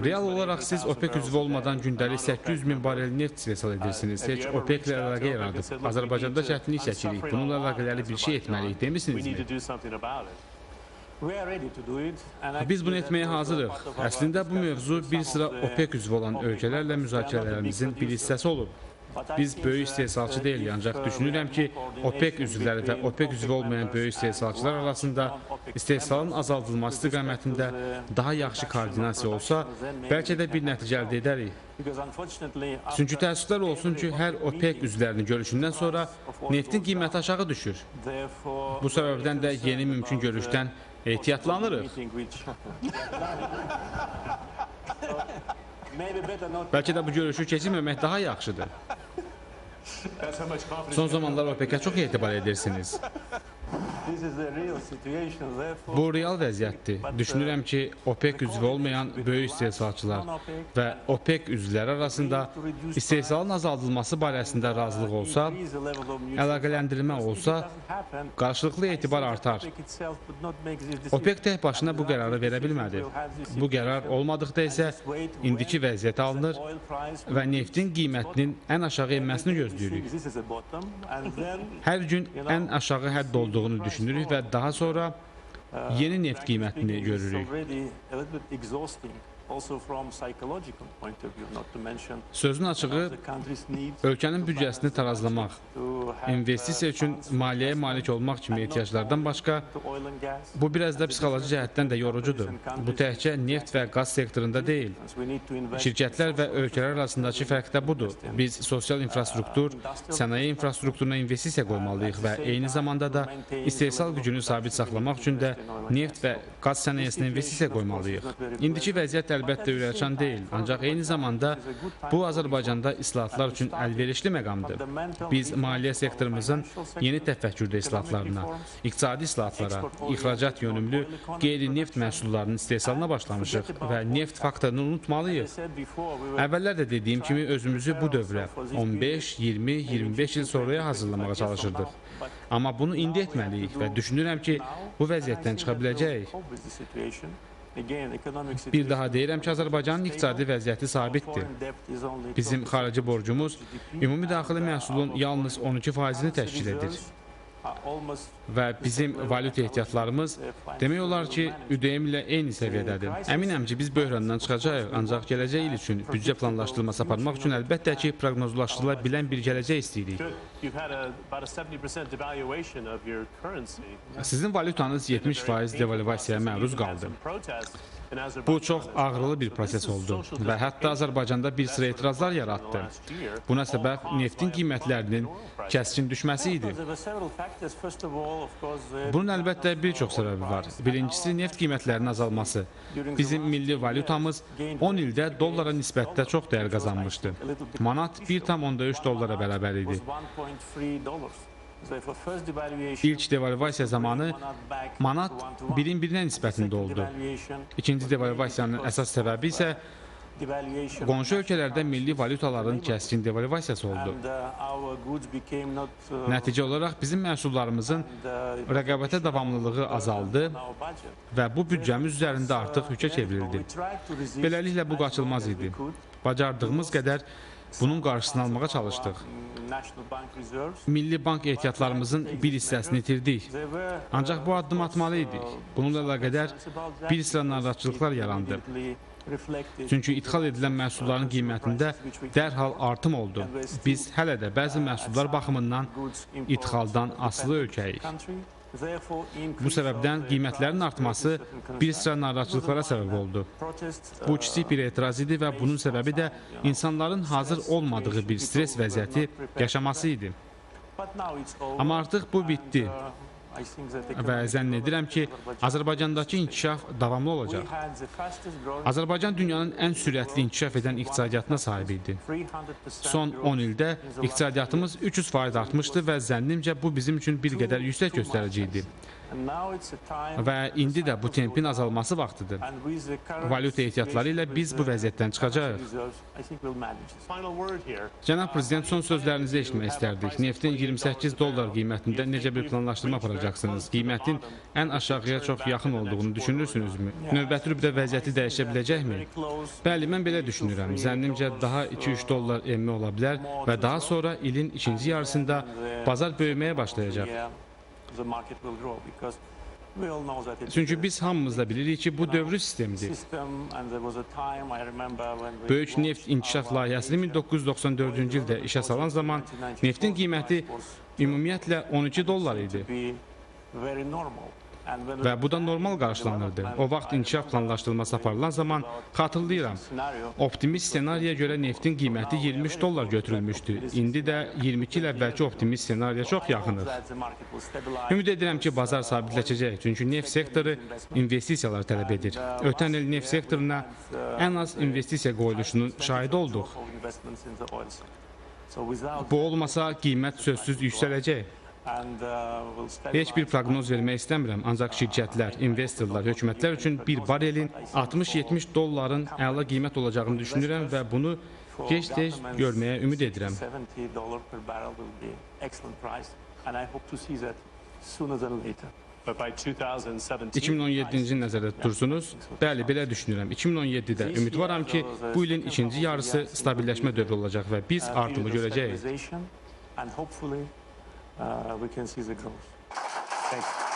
Real olaraq siz OPEC üzvü olmadan gündəlik 800 min barel neft istehsal edirsiniz. Heç OPEC ilə əlaqə yaradıb. Azərbaycanda çətinlik çəkirik. Bununla əlaqələri bir şey etməliyik demirsinizmi? Biz bunu etməyə hazırıq. Əslində bu mövzu bir sıra OPEC üzvü olan ölkələrlə müzakirələrimizin bir hissəsi olub. Biz böyük istehsalçı deyilik, ancaq düşünürəm ki, OPEC üzvləri və OPEC üzvü olmayan böyük istehsalçılar arasında istehsalın azaldılması istiqamətində daha yaxşı koordinasiya olsa, bəlkə də bir nəticə əldə edərik. Çünki təəssüflər olsun ki, hər OPEC üzvlərinin görüşündən sonra neftin qiyməti aşağı düşür. Bu səbəbdən də yeni mümkün görüşdən ehtiyatlanırıq. Bəlkə də bu görüşü keçirməmək daha yaxşıdır. Son zamanlar OPEC-ə çox etibar edirsiniz. Bu real vəziyyətdir. Düşünürəm ki, OPEC üzvü olmayan böyük istehsalçılar və OPEC üzvləri arasında istehsalın azaldılması barəsində razılıq olsa, əlaqələndirmə olsa, qarşılıqlı etibar artar. OPEC tək başına bu qərarı verə bilmədi. Bu qərar olmadıqda isə indiki vəziyyət alınır və neftin qiymətinin ən aşağı enməsini gözləyirik. Hər gün ən aşağı hədd olduğunu düşünürük və daha sonra yeni neft qiymətini görürük. Sözün açığı, ölkənin büdcəsini tarazlamaq, investisiya üçün maliyyəyə malik olmaq kimi ehtiyaclardan başqa, bu biraz da psixoloji cəhətdən də yorucudur. Bu təkcə neft və qaz sektorunda deyil. Şirkətlər və ölkələr arasındakı fərq də budur. Biz sosial infrastruktur, sənaye infrastrukturuna investisiya qoymalıyıq və eyni zamanda da istehsal gücünü sabit saxlamaq üçün də neft və qaz sənayesinə investisiya qoymalıyıq. İndiki vəziyyət əlbəttə ürəkaçan deyil, ancaq eyni zamanda bu Azərbaycanda islahatlar üçün əlverişli məqamdır. Biz maliyyə sektorumuzun yeni təfəkkürdə islahatlarına, iqtisadi islahatlara, ixracat yönümlü qeyri-neft məhsullarının istehsalına başlamışıq və neft faktorunu unutmalıyıq. Əvvəllər də dediyim kimi özümüzü bu dövrə 15, 20, 25 il sonraya hazırlamağa çalışırdıq. Amma bunu indi etməliyik və düşünürəm ki, bu vəziyyətdən çıxa biləcəyik. Bir daha deyirəm ki, Azərbaycanın iqtisadi vəziyyəti sabitdir. Bizim xarici borcumuz ümumi daxili məhsulun yalnız 12%-ni təşkil edir. Və bizim valyuta ehtiyatlarımız demək olar ki, ÜDM ilə eyni səviyyədədir. Əminəm ki, biz böhrandan çıxacağıq, ancaq gələcək il üçün büdcə planlaşdırılması aparmaq üçün əlbəttə ki, proqnozlaşdırıla bilən bir gələcək istəyirik. Sizin valyutanız 70% devalvasiyaya məruz qaldı. Bu çox ağrılı bir proses oldu və hətta Azərbaycanda bir sıra etirazlar yaratdı. Buna səbəb neftin qiymətlərinin kəskin düşməsi idi. Bunun əlbəttə bir çox səbəbi var. Birincisi, neft qiymətlərinin azalması. Bizim milli valyutamız 10 ildə dollara nisbətdə çox dəyər qazanmışdı. Manat 1,3 dollara bərabər idi. İlk devalvasiya zamanı manat 1-in 1-nə nisbətində oldu. İkinci devalvasiyanın əsas səbəbi isə qonşu ölkələrdə milli valyutaların kəskin devalvasiyası oldu. Nəticə olaraq bizim məhsullarımızın rəqabətə davamlılığı azaldı və bu büdcəmiz üzərində artıq yükə çevrildi. Beləliklə bu qaçılmaz idi. Bacardığımız qədər bunun qarşısını almağa çalışdıq. Milli bank ehtiyatlarımızın bir hissəsini itirdik. Ancaq bu addım atmalı idik. Bununla əlaqədar bir sıra narahatçılıqlar yarandı. Çünki idxal edilən məhsulların qiymətində dərhal artım oldu. Biz hələ də bəzi məhsullar baxımından idxaldan asılı ölkəyik. Bu səbəbdən qiymətlərin artması bir sıra narahatçılıqlara səbəb oldu. Bu kiçik bir etiraz idi və bunun səbəbi də insanların hazır olmadığı bir stres vəziyyəti yaşaması idi. Amma artıq bu bitdi və zənn edirəm ki, Azərbaycandakı inkişaf davamlı olacaq. Azərbaycan dünyanın ən sürətli inkişaf edən iqtisadiyyatına sahib idi. Son 10 ildə iqtisadiyyatımız 300% artmışdı və zənnimcə bu bizim üçün bir qədər yüksək göstərici idi. və indi də bu tempin azalması vaxtıdır. Valyuta ehtiyatları ilə biz bu vəziyyətdən çıxacağıq. Cənab Prezident, son sözlərinizi eşitmək istərdik. Neftin 28 dollar qiymətində necə bir planlaşdırma aparacaqsınız? Qiymətin ən aşağıya çox yaxın olduğunu düşünürsünüzmü? Növbəti rübdə vəziyyəti dəyişə biləcəkmi? Bəli, mən belə düşünürəm. Zənnimcə daha 2-3 dollar enmə ola bilər və daha sonra ilin ikinci yarısında bazar böyüməyə başlayacaq. Çünki biz hamımız da bilirik ki, bu dövrü sistemdir. Böyük neft inkişaf layihəsini 1994-cü ildə işə salan zaman neftin qiyməti ümumiyyətlə 12 dollar idi. Və bu da normal qarşılanırdı. O vaxt inkişaf planlaşdırılması aparılan zaman xatırlayıram, optimist ssenariyə görə neftin qiyməti 23 dollar götürülmüşdü. İndi də 22 il əvvəlki optimist ssenariyə çox yaxınıq. Ümid edirəm ki, bazar sabitləşəcək, çünki neft sektoru investisiyalar tələb edir. Ötən il neft sektoruna ən az investisiya qoyuluşunun şahidi olduq. Bu olmasa qiymət sözsüz yüksələcək. Heç bir proqnoz vermək istəmirəm, ancaq şirkətlər, investorlar, hökumətlər üçün bir barelin 60-70 dolların əla qiymət olacağını düşünürəm və bunu gec-tez görməyə ümid edirəm. 2017-ci il nəzərdə tutursunuz. Bəli, belə düşünürəm. 2017-də ümidvaram ki, bu ilin ikinci yarısı stabilləşmə dövrü olacaq və biz artımı görəcəyik. We can see the growth. Thank you.